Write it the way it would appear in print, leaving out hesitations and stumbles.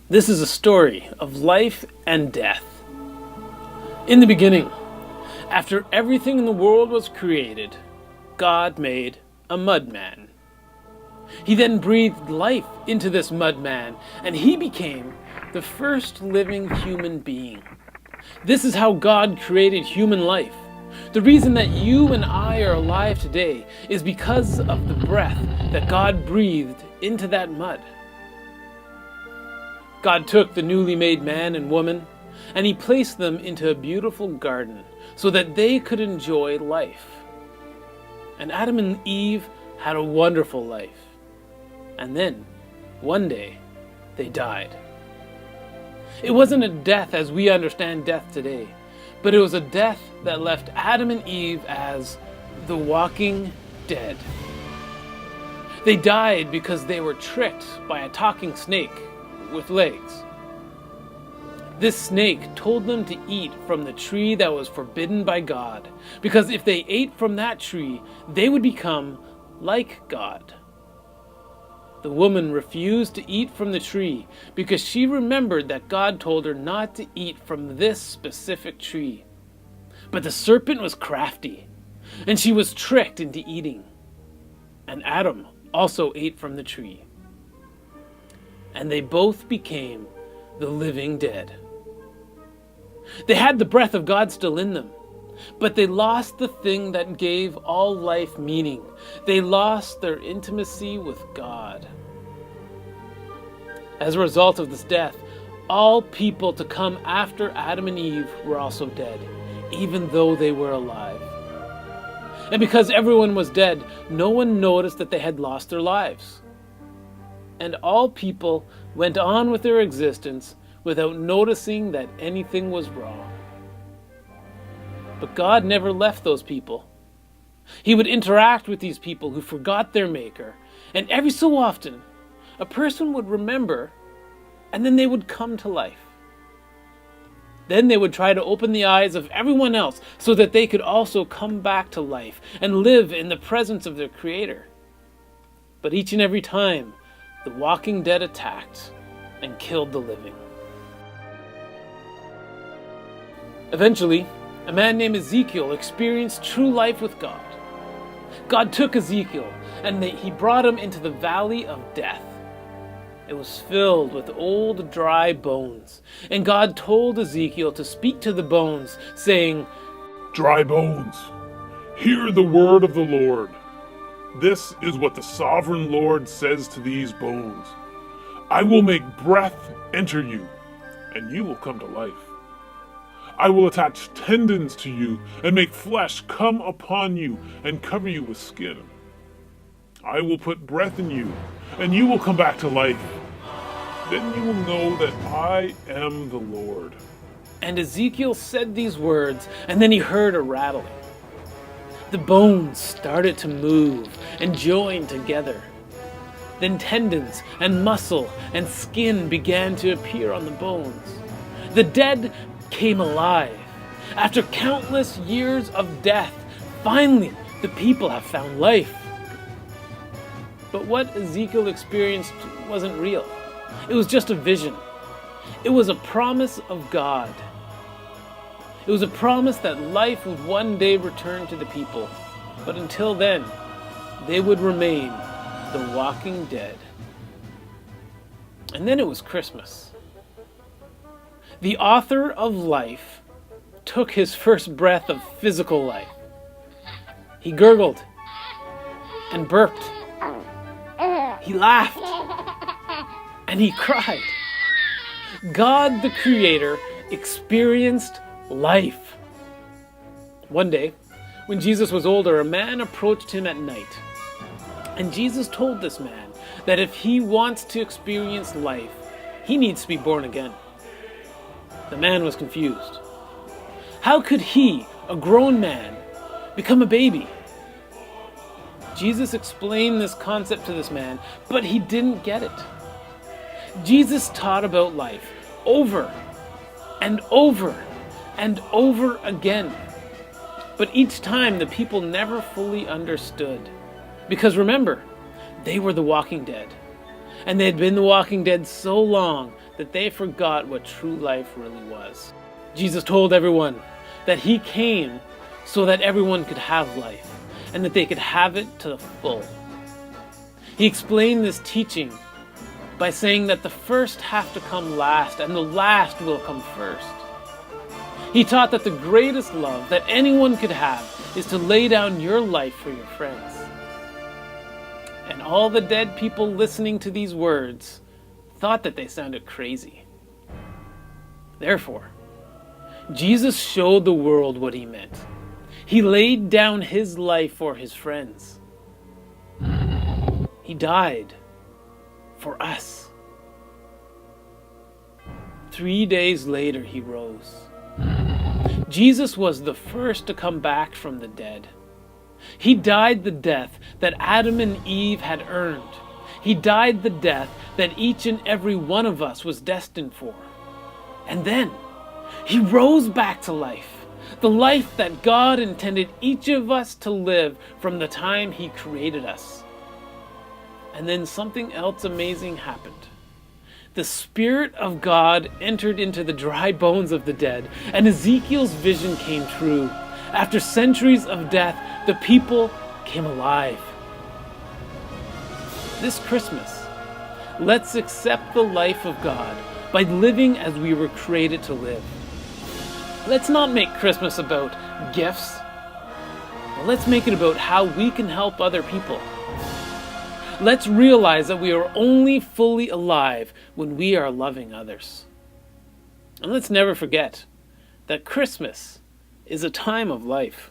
This is a story of life and death. In the beginning, after everything in the world was created, God made a mud man. He then breathed life into this mud man, and he became the first living human being. This is how God created human life. The reason that you and I are alive today is because of the breath that God breathed into that mud. God took the newly made man and woman, and he placed them into a beautiful garden so that they could enjoy life. And Adam and Eve had a wonderful life. And then, one day, they died. It wasn't a death as we understand death today, but it was a death that left Adam and Eve as the walking dead. They died because they were tricked by a talking snake with legs. This snake told them to eat from the tree that was forbidden by God, because if they ate from that tree, they would become like God. The woman refused to eat from the tree because she remembered that God told her not to eat from this specific tree. But the serpent was crafty, and she was tricked into eating. And Adam also ate from the tree. And they both became the living dead. They had the breath of God still in them, but they lost the thing that gave all life meaning. They lost their intimacy with God. As a result of this death, all people to come after Adam and Eve were also dead, even though they were alive. And because everyone was dead, no one noticed that they had lost their lives. And all people went on with their existence without noticing that anything was wrong. But God never left those people. He would interact with these people who forgot their Maker, and every so often, a person would remember, and then they would come to life. Then they would try to open the eyes of everyone else so that they could also come back to life and live in the presence of their Creator. But each and every time, the walking dead attacked and killed the living. Eventually, a man named Ezekiel experienced true life with God. God took Ezekiel and he brought him into the valley of death. It was filled with old dry bones, and God told Ezekiel to speak to the bones, saying, "Dry bones, hear the word of the Lord. This is what the sovereign Lord says to these bones. I will make breath enter you, and you will come to life. I will attach tendons to you and make flesh come upon you and cover you with skin. I will put breath in you, and you will come back to life. Then you will know that I am the Lord." And Ezekiel said these words, and then he heard a rattling. The bones started to move and join together. Then tendons and muscle and skin began to appear on the bones. The dead came alive. After countless years of death, finally the people have found life. But what Ezekiel experienced wasn't real. It was just a vision. It was a promise of God. It was a promise that life would one day return to the people, but until then, they would remain the walking dead. And then it was Christmas. The author of life took his first breath of physical life. He gurgled and burped. He laughed and he cried. God the Creator experienced life. One day, when Jesus was older, a man approached him at night. And Jesus told this man that if he wants to experience life, he needs to be born again. The man was confused. How could he, a grown man, become a baby? Jesus explained this concept to this man, but he didn't get it. Jesus taught about life over and over and over again. But each time the people never fully understood. Because remember, they were the walking dead. And they had been the walking dead so long that they forgot what true life really was. Jesus told everyone that he came so that everyone could have life, and that they could have it to the full. He explained this teaching by saying that the first have to come last, and the last will come first. He taught that the greatest love that anyone could have is to lay down your life for your friends. And all the dead people listening to these words thought that they sounded crazy. Therefore, Jesus showed the world what he meant. He laid down his life for his friends. He died for us. 3 days later, he rose. Jesus was the first to come back from the dead. He died the death that Adam and Eve had earned. He died the death that each and every one of us was destined for. And then he rose back to life. The life that God intended each of us to live from the time he created us. And then something else amazing happened. The Spirit of God entered into the dry bones of the dead, and Ezekiel's vision came true. After centuries of death, the people came alive. This Christmas, let's accept the life of God by living as we were created to live. Let's not make Christmas about gifts, but let's make it about how we can help other people. Let's realize that we are only fully alive when we are loving others. And let's never forget that Christmas is a time of life.